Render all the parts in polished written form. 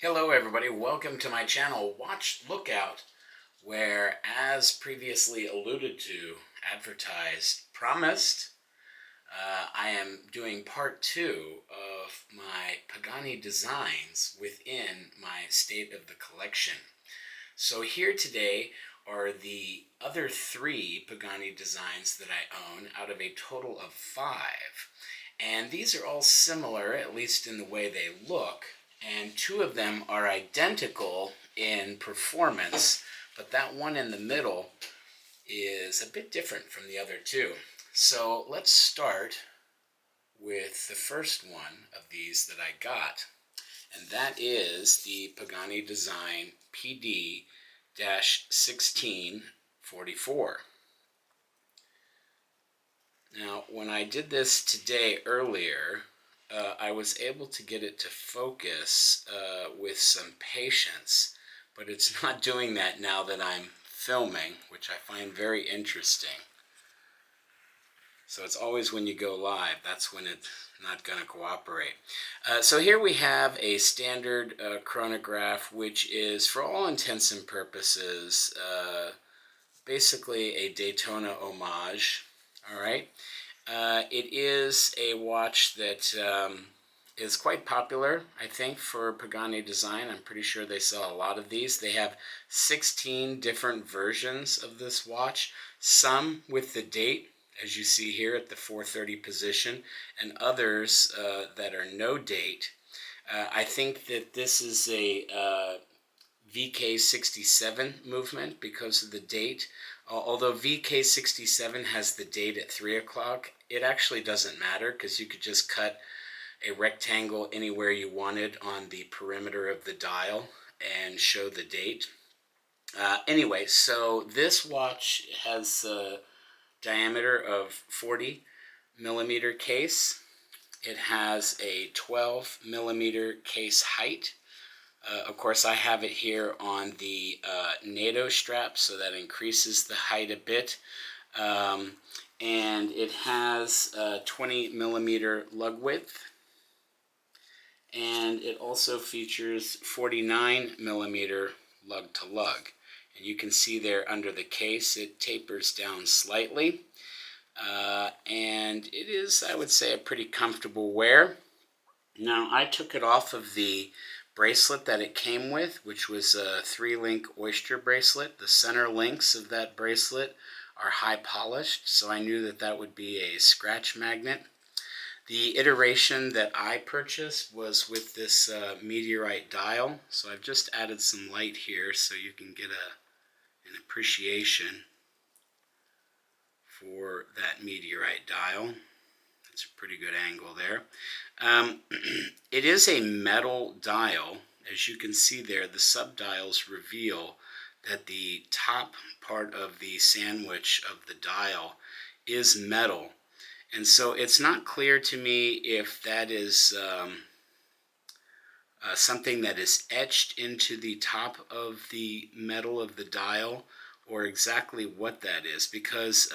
Hello everybody, welcome to my channel Watch Lookout, where, as previously alluded to, advertised, promised, I am doing part 2 of my Pagani designs within my State of the Collection. So here today are the other 3 Pagani designs that I own out of a total of 5. And these are all similar, at least in the way they look. And 2 of them are identical in performance, but that one in the middle is a bit different from the other 2. So let's start with the first one of these that I got, and that is the Pagani design PD-1644. Now, when I did this today earlier, I was able to get it to focus with some patience, but it's not doing that now that I'm filming, which I find very interesting. So it's always when you go live, that's when it's not going to cooperate. So here we have a standard chronograph, which is, for all intents and purposes, basically a Daytona homage. All right. It is a watch that is quite popular, I think, for Pagani design. I'm pretty sure they sell a lot of these. They have 16 different versions of this watch, some with the date, as you see here at the 4:30 position, and others that are no date. I think that this is a VK67 movement because of the date. Although VK67 has the date at 3 o'clock, it actually doesn't matter because you could just cut a rectangle anywhere you wanted on the perimeter of the dial and show the date. Anyway, so this watch has a diameter of 40 millimeter case. It has a 12 millimeter case height. Of course, I have it here on the NATO strap, so that increases the height a bit. And it has a 20 millimeter lug width. And it also features 49 millimeter lug to lug. And you can see there under the case, it tapers down slightly. And it is, I would say, a pretty comfortable wear. Now, I took it off of the bracelet that it came with, which was a 3-link oyster bracelet. The center links of that bracelet are high polished, so I knew that that would be a scratch magnet. The iteration that I purchased was with this meteorite dial, so I've just added some light here so you can get an appreciation for that meteorite dial. It's a pretty good angle there. It is a metal dial. As you can see there, the subdials reveal that the top part of the sandwich of the dial is metal. And so it's not clear to me if that is something that is etched into the top of the metal of the dial, or exactly what that is, because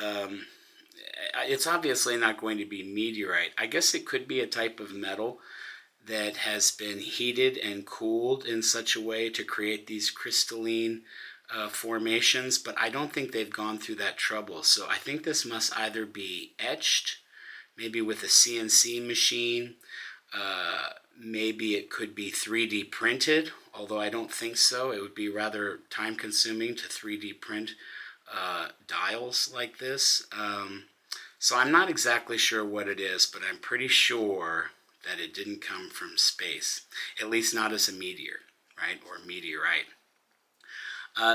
it's obviously not going to be meteorite. I guess it could be a type of metal that has been heated and cooled in such a way to create these crystalline formations, but I don't think they've gone through that trouble. So I think this must either be etched, maybe with a CNC machine, maybe it could be 3D printed, although I don't think so. It would be rather time consuming to 3D print dials like this. So I'm not exactly sure what it is, but I'm pretty sure that it didn't come from space, at least not as a meteor, right, or meteorite.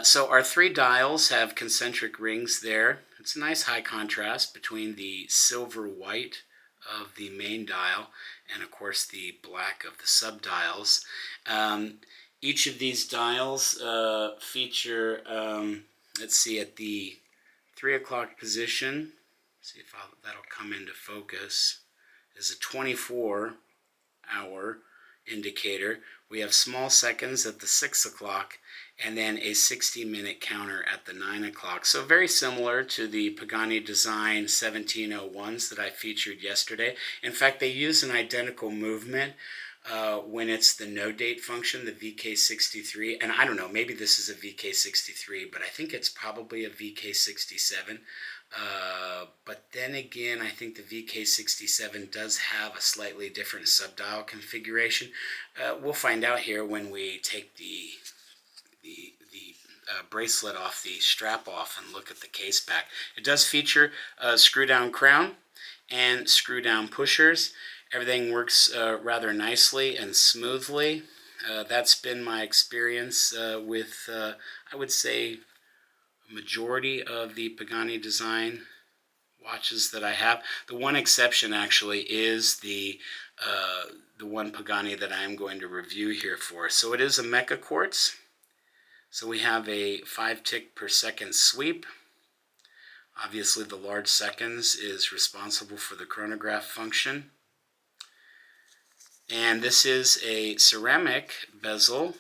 So our 3 dials have concentric rings there. It's a nice high contrast between the silver white of the main dial and, of course, the black of the subdials. Each of these dials feature, let's see, at the 3 o'clock position, see if that'll come into focus, is a 24-hour indicator. We have small seconds at the 6 o'clock, and then a 60-minute counter at the 9 o'clock. So very similar to the Pagani design 1701s that I featured yesterday. In fact, they use an identical movement when it's the no date function, the VK63, and I don't know, maybe this is a VK63, but I think it's probably a VK67. But then again, I think the VK67 does have a slightly different subdial configuration. We'll find out here when we take the bracelet off the strap off and look at the case back. It does feature a screw down crown and screw down pushers. Everything works rather nicely and smoothly. That's been my experience with, I would say, a majority of the Pagani design watches that I have. The one exception actually is the one Pagani that I am going to review here for. So it is a mecha quartz. So we have a 5 tick per second sweep. Obviously the large seconds is responsible for the chronograph function. And this is a ceramic bezel,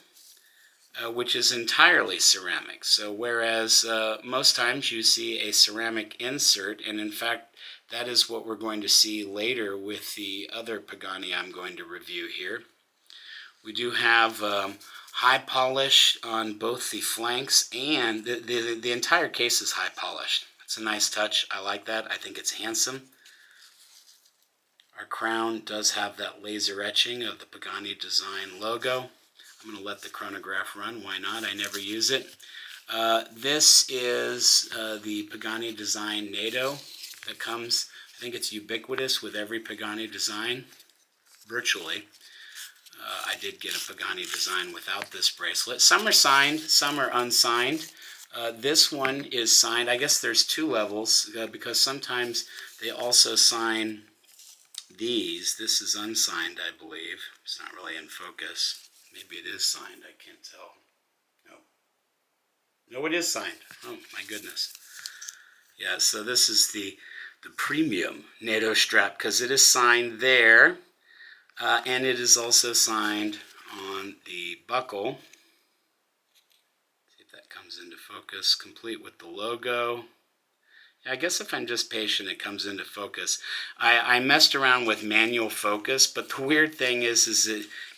which is entirely ceramic. So whereas most times you see a ceramic insert, and in fact that is what we're going to see later with the other Pagani I'm going to review here. We do have high polish on both the flanks, and the entire case is high polished. It's a nice touch. I like that. I think it's handsome. Our crown does have that laser etching of the Pagani design logo. I'm going to let the chronograph run. Why not? I never use it. This is the Pagani design NATO that comes, I think it's ubiquitous with every Pagani design, virtually. I did get a Pagani design without this bracelet. Some are signed, some are unsigned. This one is signed. I guess there's two levels because sometimes they also sign these. This is unsigned, I believe. It's not really in focus. Maybe it is signed. I can't tell. No, it is signed. Oh, my goodness. Yeah, so this is the premium NATO strap because it is signed there. And it is also signed on the buckle. See if that comes into focus, complete with the logo. Yeah, I guess if I'm just patient, it comes into focus. I messed around with manual focus, but the weird thing is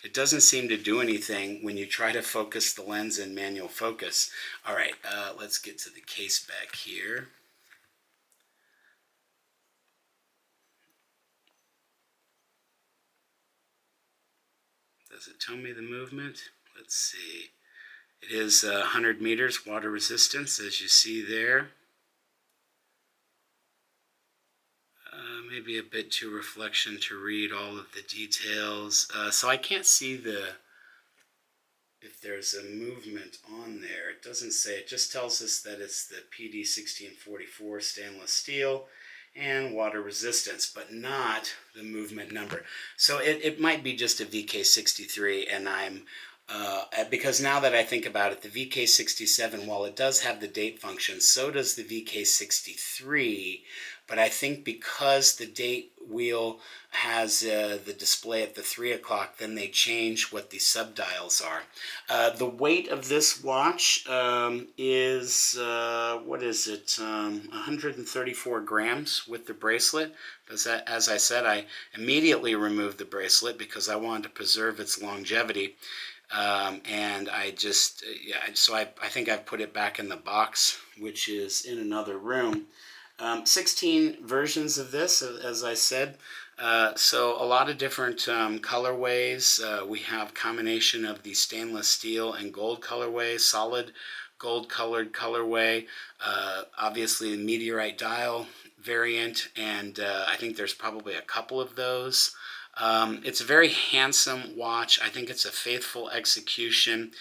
it doesn't seem to do anything when you try to focus the lens in manual focus. All right, let's get to the case back here. Does it tell me the movement? Let's see. It is 100 meters water resistance, as you see there. Maybe a bit too reflection to read all of the details. So I can't see if there's a movement on there. It doesn't say. It just tells us that it's the PD-1644 stainless steel and water resistance, but not the movement number. So it might be just a VK63, and I'm because now that I think about it, the VK67, while it does have the date function, so does the VK63, but I think because the date wheel has the display at the 3 o'clock, then they change what the subdials are. The weight of this watch is, what is it, 134 grams with the bracelet. As I said, I immediately removed the bracelet because I wanted to preserve its longevity. And I just, so I think I've put it back in the box, which is in another room. 16 versions of this, as I said. So a lot of different colorways. We have combination of the stainless steel and gold colorway, solid gold colored colorway, obviously the meteorite dial variant, and I think there's probably a couple of those. It's a very handsome watch. I think it's a faithful execution.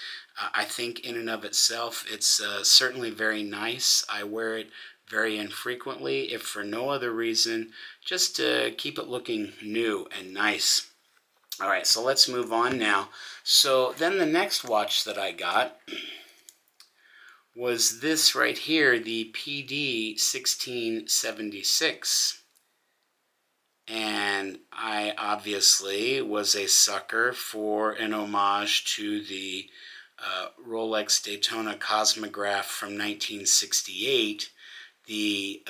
I think in and of itself, it's certainly very nice. I wear it very infrequently, if for no other reason, just to keep it looking new and nice. All right, so let's move on now. So then the next watch that I got was this right here, the PD-1676. And I obviously was a sucker for an homage to the Rolex Daytona Cosmograph from 1968. The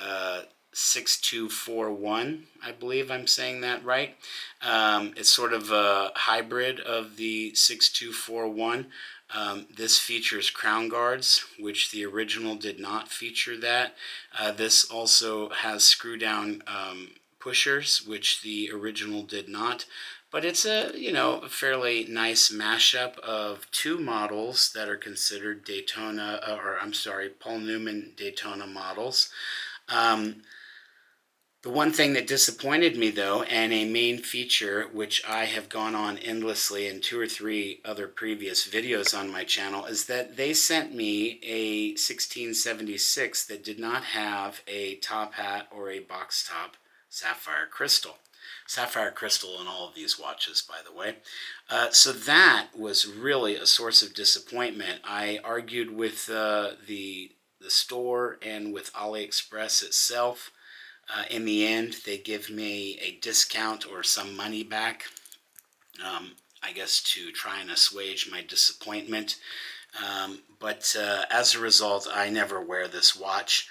PD-1641, I believe I'm saying that right. It's sort of a hybrid of the 6241. This features crown guards, which the original did not feature that. This also has screw down pushers, which the original did not. But it's a fairly nice mashup of two models that are considered Daytona, or I'm sorry, Paul Newman Daytona models. The one thing that disappointed me, though, and a main feature which I have gone on endlessly in 2 or 3 other previous videos on my channel, is that they sent me a 1676 that did not have a top hat or a box top sapphire crystal. Sapphire crystal in all of these watches, by the way. So that was really a source of disappointment. I argued with the store and with AliExpress itself. In the end, they give me a discount or some money back, I guess to try and assuage my disappointment. But as a result, I never wear this watch.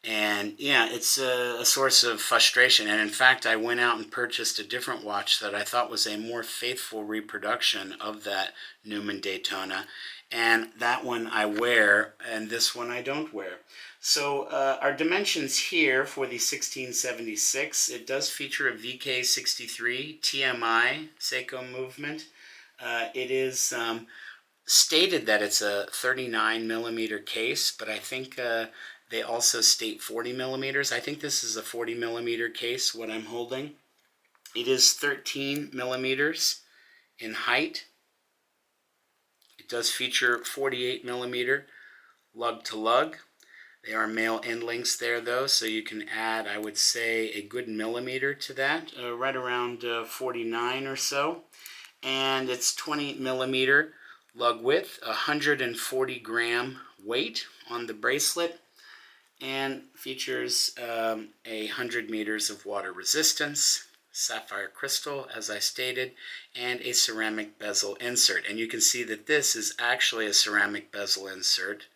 And yeah, it's a source of frustration. And in fact, I went out and purchased a different watch that I thought was a more faithful reproduction of that Newman Daytona. And that one I wear, and this one I don't wear. So our dimensions here for the 1676, it does feature a VK63 TMI Seiko movement. It is stated that it's a 39 millimeter case, but I think they also state 40 millimeters. I think this is a 40 millimeter case, what I'm holding. It is 13 millimeters in height. It does feature 48 millimeter lug to lug. They are male end links there, though, so you can add, I would say, a good millimeter to that, right around 49 or so. And it's 20 millimeter lug width, 140 gram weight on the bracelet, and features 100 meters of water resistance, sapphire crystal, as I stated, and a ceramic bezel insert. And you can see that this is actually a ceramic bezel insert,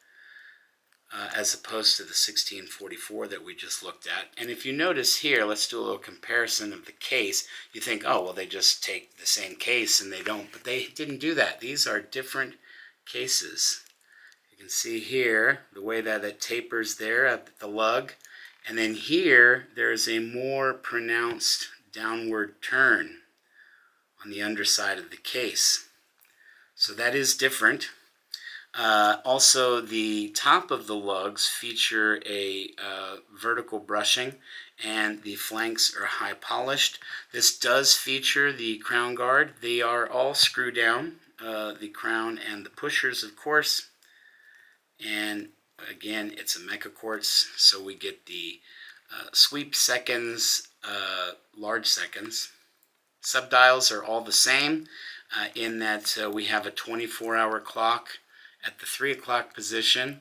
as opposed to the 1644 that we just looked at. And if you notice here, let's do a little comparison of the case. You think, oh, well, they just take the same case, and they don't. But they didn't do that. These are different cases. You can see here the way that it tapers there at the lug. And then here, there's a more pronounced downward turn on the underside of the case. So that is different. Also, the top of the lugs feature a vertical brushing, and the flanks are high polished. This does feature the crown guard. They are all screw down, the crown and the pushers, of course. And again, it's a mecha quartz, so we get the sweep seconds, large seconds. Subdials are all the same in that we have a 24-hour clock at the 3 o'clock position,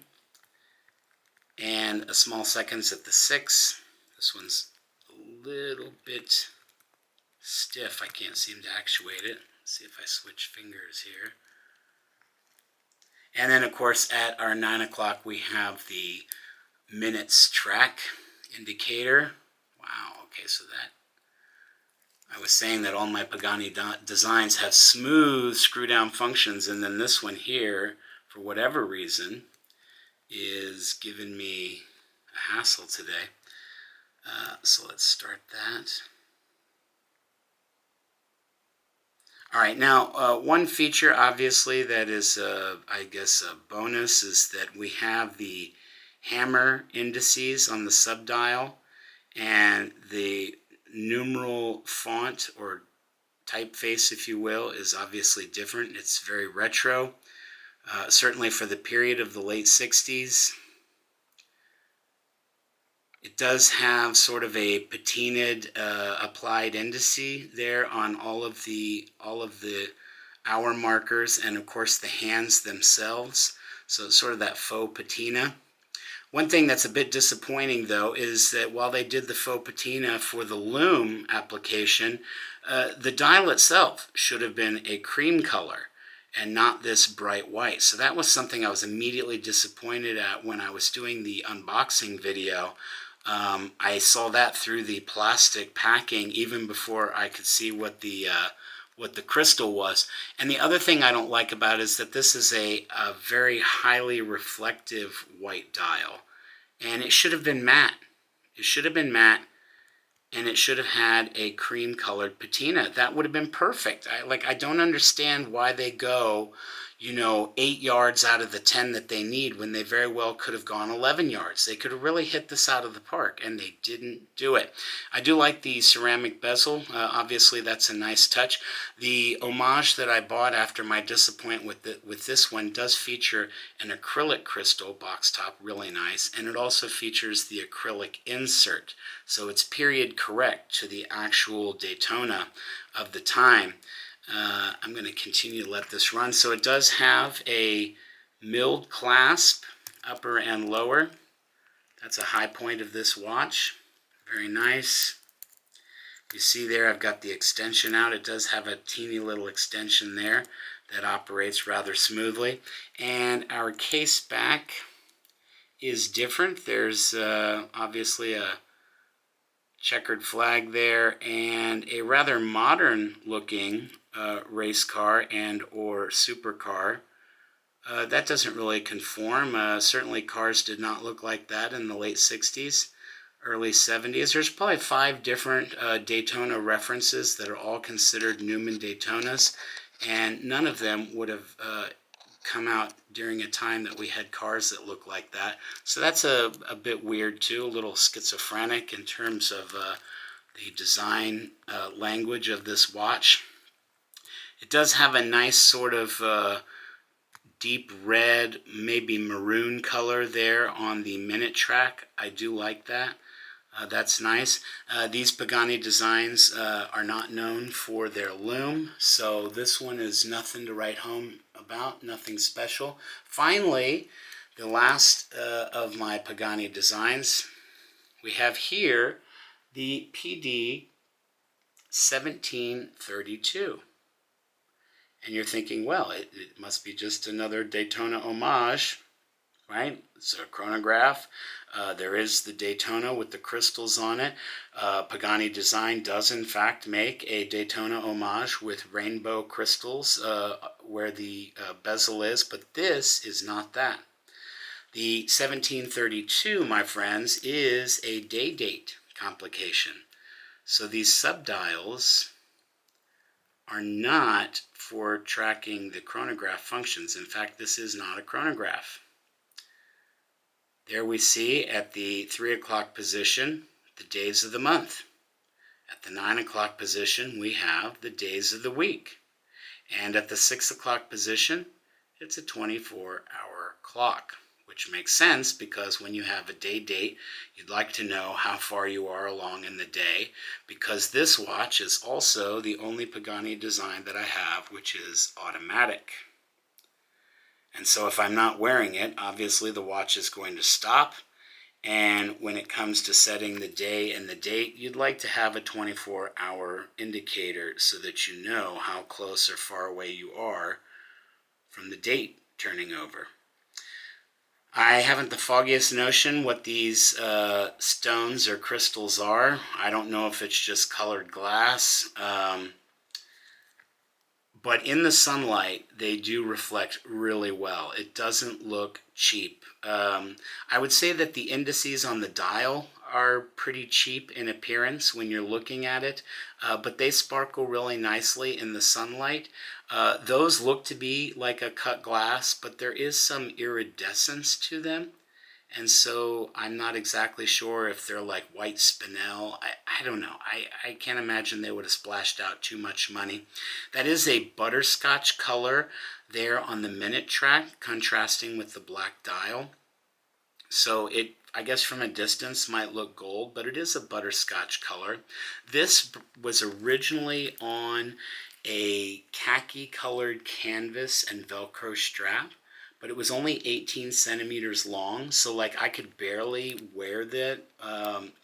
and a small seconds at the 6. This one's a little bit stiff. I can't seem to actuate it. Let's see if I switch fingers here. And then, of course, at our 9 o'clock, we have the minutes track indicator. Wow, okay, so that I was saying that all my Pagani designs have smooth screw-down functions, and then this one here, for whatever reason, is giving me a hassle today. So let's start that. All right, now one feature obviously that is, I guess, a bonus is that we have the hammer indices on the subdial, and the numeral font or typeface, if you will, is obviously different. It's very retro. Certainly for the period of the late 60s. It does have sort of a patinaed applied indice there on all of the hour markers, and of course the hands themselves. So it's sort of that faux patina. One thing that's a bit disappointing, though, is that while they did the faux patina for the lume application, the dial itself should have been a cream color and not this bright white. So that was something I was immediately disappointed at when I was doing the unboxing video I saw that through the plastic packing even before I could see what the crystal was. And the other thing I don't like about it is that this is a very highly reflective white dial, and it should have been matte. It should have been matte, and it should have had a cream colored patina. That would have been perfect. I don't understand why they go, 8 yards out of the 10 that they need when they very well could have gone 11 yards. They could have really hit this out of the park, and they didn't do it. I do like the ceramic bezel. Obviously, that's a nice touch. The homage that I bought after my disappointment with this one does feature an acrylic crystal box top, really nice, and it also features the acrylic insert. So it's period correct to the actual Daytona of the time. I'm going to continue to let this run. So it does have a milled clasp, upper and lower. That's a high point of this watch. Very nice. You see there I've got the extension out. It does have a teeny little extension there that operates rather smoothly. And our case back is different. There's obviously a checkered flag there and a rather modern looking race car and or supercar. That doesn't really conform. Certainly cars did not look like that in the late 60s, early 70s. There's probably 5 different Daytona references that are all considered Newman Daytonas, and none of them would have come out during a time that we had cars that looked like that. So that's a bit weird too, a little schizophrenic in terms of the design language of this watch. It does have a nice sort of deep red, maybe maroon color there on the minute track. I do like that. That's nice. These Pagani designs are not known for their lume, so this one is nothing to write home about, nothing special. Finally, the last of my Pagani designs, we have here the PD-1732. And you're thinking, well, it must be just another Daytona homage, right? It's a chronograph. There is the Daytona with the crystals on it. Pagani Design does in fact make a Daytona homage with rainbow crystals where the bezel is, but this is not that. The 1732, my friends, is a day date complication. So these subdials are not for tracking the chronograph functions. In fact, this is not a chronograph. There we see at the 3 o'clock position the days of the month. At the 9 o'clock position we have the days of the week. And at the 6 o'clock position it's a 24-hour clock, which makes sense because when you have a day date you'd like to know how far you are along in the day, because this watch is also the only Pagani design that I have which is automatic. And so if I'm not wearing it, obviously the watch is going to stop, and when it comes to setting the day and the date, you'd like to have a 24-hour indicator so that you know how close or far away you are from the date turning over. I haven't the foggiest notion what these stones or crystals are. I don't know if it's just colored glass. But in the sunlight, they do reflect really well. It doesn't look cheap. I would say that the indices on the dial are pretty cheap in appearance when you're looking at it, but they sparkle really nicely in the sunlight. Those look to be like a cut glass, but there is some iridescence to them. And so I'm not exactly sure if they're like white spinel. I don't know. I can't imagine they would have splashed out too much money. That is a butterscotch color there on the minute track, contrasting with the black dial. So it, I guess from a distance, might look gold, but it is a butterscotch color. This was originally on a khaki colored canvas and Velcro strap, but it was only 18 centimeters long, so like I could barely wear that,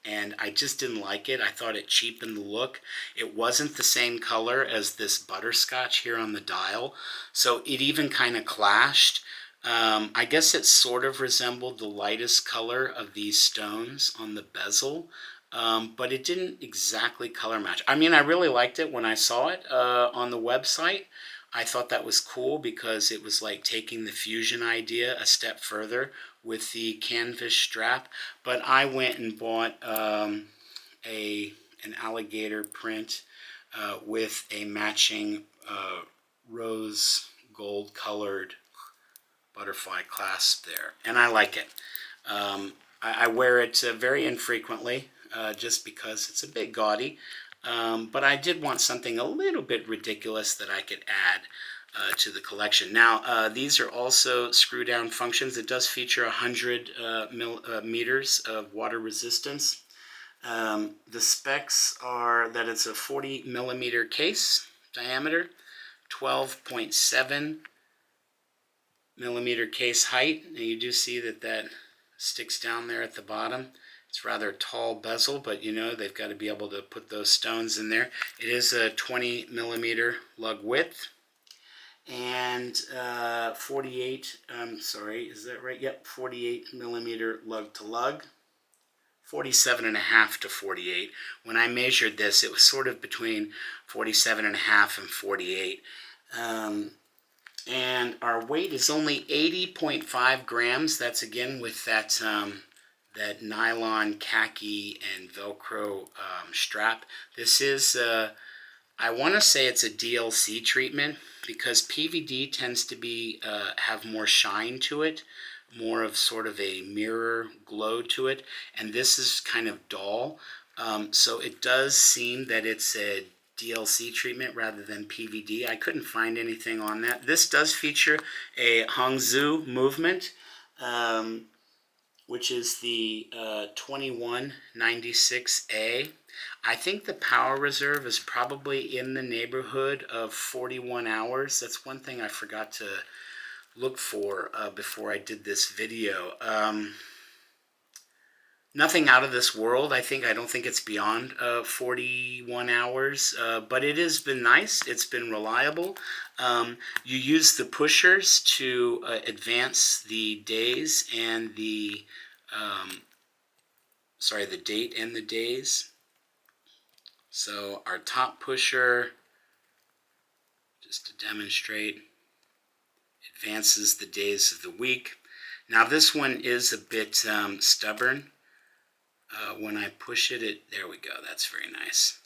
and I just didn't like it. I thought it cheapened the look. It wasn't the same color as this butterscotch here on the dial, so it even kind of clashed I guess it sort of resembled the lightest color of these stones on the bezel, but it didn't exactly color match. I mean, I really liked it when I saw it on the website. I thought that was cool because it was like taking the fusion idea a step further with the canvas strap. But I went and bought an alligator print with a matching rose gold colored butterfly clasp there, and I like it. I wear it very infrequently just because it's a bit gaudy, but I did want something a little bit ridiculous that I could add to the collection. Now, these are also screw down functions. It does feature 100 meters of water resistance. The specs are that it's a 40 millimeter case diameter, 12.7 millimeter case height, and you do see that that sticks down there at the bottom. It's rather tall bezel, but you know they've got to be able to put those stones in there. It is a 20 millimeter lug width and 48, sorry, is that right? Yep, 48 millimeter lug to lug. 47.5 to 48. When I measured this, it was sort of between 47.5 and 48. And our weight is only 80.5 grams. That's again with that that nylon khaki and Velcro strap. This is, I want to say it's a DLC treatment because PVD tends to be have more shine to it, more of sort of a mirror glow to it, and this is kind of dull. So it does seem that it's a DLC treatment rather than PVD. I couldn't find anything on that. This does feature a Hangzhou movement, which is the 2196A. I think the power reserve is probably in the neighborhood of 41 hours. That's one thing I forgot to look for before I did this video. Nothing out of this world. I don't think it's beyond 41 hours, but it has been nice. It's been reliable. You use the pushers to advance the days and the, the date and the days. So our top pusher, just to demonstrate, advances the days of the week. Now this one is a bit stubborn. When I push it, there we go, that's very nice.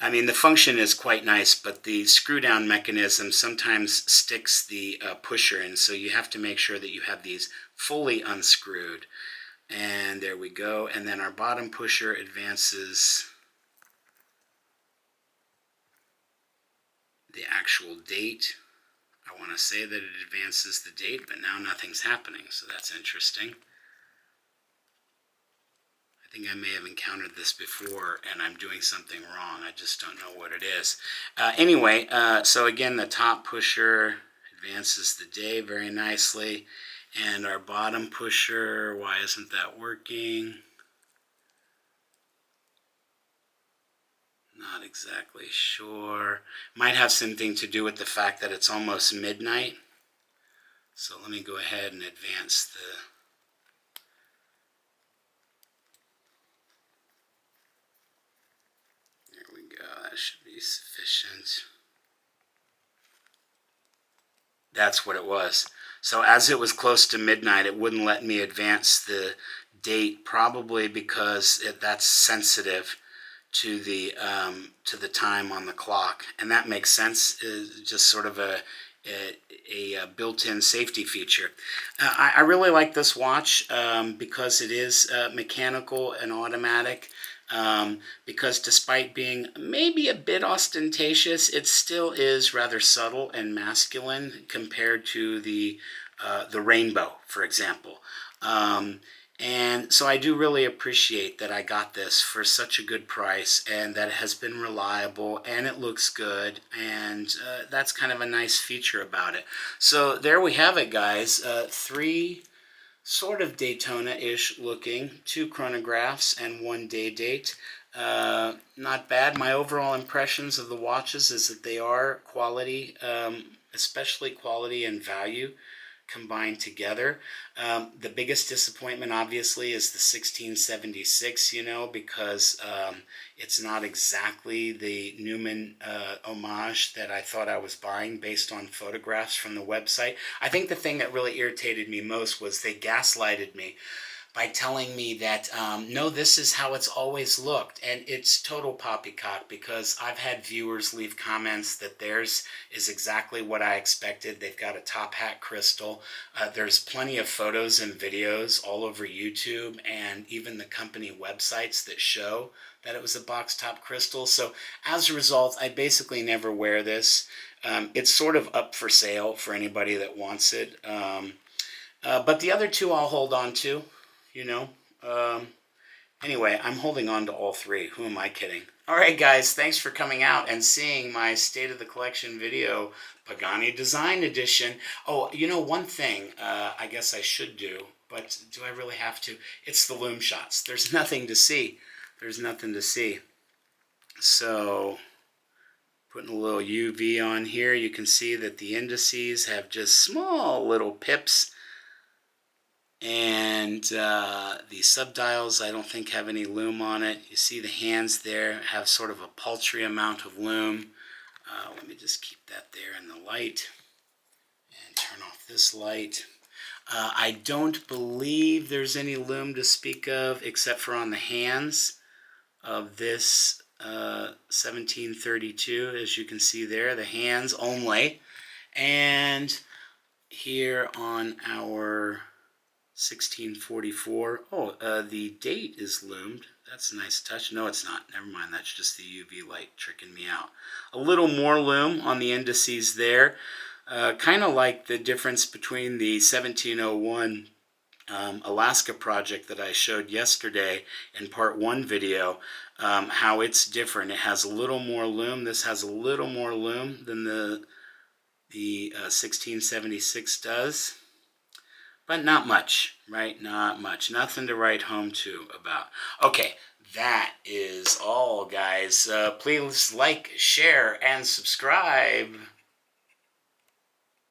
I mean, the function is quite nice, but the screw down mechanism sometimes sticks the pusher in, so you have to make sure that you have these fully unscrewed. And there we go, and then our bottom pusher advances the actual date. I want to say that it advances the date, but now nothing's happening, so that's interesting. I think I may have encountered this before and I'm doing something wrong. I just don't know what it is. Anyway, so again, the top pusher advances the day very nicely. And our bottom pusher, why isn't that working? Not exactly sure. Might have something to do with the fact that it's almost midnight. So let me go ahead and advance the... There we go, that should be sufficient. That's what it was. So as it was close to midnight, it wouldn't let me advance the date, probably because that's sensitive to the time on the clock, and that makes sense. It's just sort of a built-in safety feature. I really like this watch because it is mechanical and automatic. Because despite being maybe a bit ostentatious, it still is rather subtle and masculine compared to the Rainbow, for example. And so I do really appreciate that I got this for such a good price and that it has been reliable and it looks good, and that's kind of a nice feature about it. So there we have it, guys. 3 sort of Daytona-ish looking, 2 chronographs and 1 day date. Not bad. My overall impressions of the watches is that they are quality, especially quality and value. combined together. The biggest disappointment, obviously, is the 1676, because it's not exactly the Newman homage that I thought I was buying based on photographs from the website. I think the thing that really irritated me most was they gaslighted me by telling me that, no, this is how it's always looked. And it's total poppycock, because I've had viewers leave comments that theirs is exactly what I expected. They've got a top hat crystal. There's plenty of photos and videos all over YouTube and even the company websites that show that it was a box top crystal. So as a result, I basically never wear this. It's sort of up for sale for anybody that wants it. But the other two I'll hold on to. Anyway, I'm holding on to all three. Who am I kidding? All right, guys, thanks for coming out and seeing my State of the Collection video, Pagani Design Edition. Oh, one thing I guess I should do, but do I really have to? It's the lume shots. There's nothing to see. There's nothing to see. So, putting a little UV on here, you can see that the indices have just small little pips. And the subdials, I don't think have any lume on it. You see the hands there have sort of a paltry amount of lume. Let me just keep that there in the light and turn off this light. I don't believe there's any lume to speak of except for on the hands of this 1732, as you can see there, the hands only. And here on our 1644. Oh, the date is lumed. That's a nice touch. No, it's not. Never mind. That's just the UV light tricking me out. A little more lume on the indices there. Kind of like the difference between the 1701 Alaska project that I showed yesterday in part 1 video, how it's different. It has a little more lume. This has a little more lume than the 1676 does. But not much, right? Not much. Nothing to write home to about. Okay, that is all, guys. Please like, share, and subscribe.